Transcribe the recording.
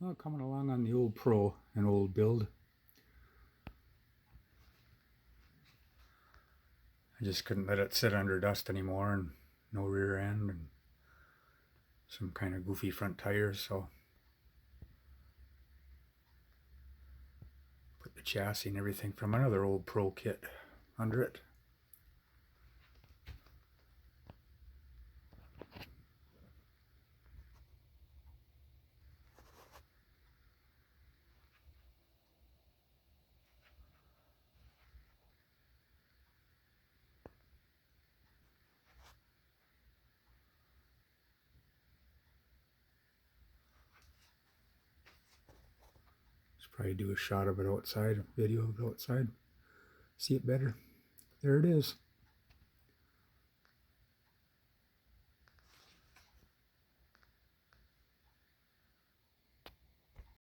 Well, coming along on the old Pro, an old build. I just couldn't let it sit under dust anymore, and no rear end and some kind of goofy front tires, so put the chassis and everything from another old Pro kit under it. Let's probably do a shot of it outside, a video of it outside. See it better. There it is.